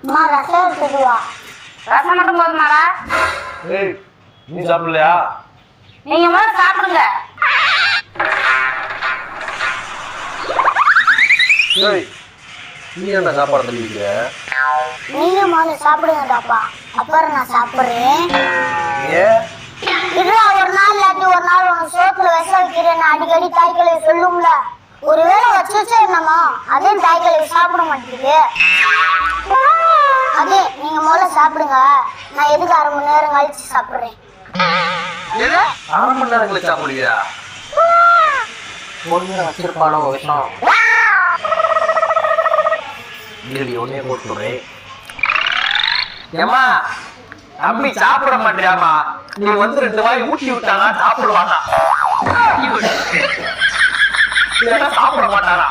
அம்மா ரசம் எடுத்துக்குவா. ரசம் மட்டும் போதுமாடா? ஏய் நீ சாப்பிடலையா? நீங்க முதல்ல சாப்பிடுங்க. ஏய் நீ என்ன சாப்பாடு தள்ளிக்கிற? நீங்க முதல்ல சாப்பிடுங்கடாப்பா, அப்புறம் நான் சாப்பிடுறேன். ஏன்? இதுல ஒரு நாள் இல்லாட்டி ஒரு நாள் உனக்கு சோத்துல விஷ வைக்கிறேன்னு அடிக்கடி தாய்க்கலை சொல்லும்ல. ஒருவேளை வச்சு என்னமா அதே தாய்க்கலை சாப்பிட மாட்டேங்குது. அதே நீங்க முதல்ல சாப்பிடுங்க, நான் எதுக்கு 1/2 மணி நேரம் கழிச்சு சாப்பிடுறேன். 1/2 மணி நேரம் கழிச்சு சாப்பிடுவியா? பொண்ணு வச்சிருப்பாளோ விஷம். இல்லடி ஒன்னே போட்டுறேன். ஏமா தம்பி சாப்பிட மாட்டியாமா? நீ வந்து 2 வாய் ஊட்டி விட்டானா சாப்பிடுவானா? சாப்பிட மாட்டானா?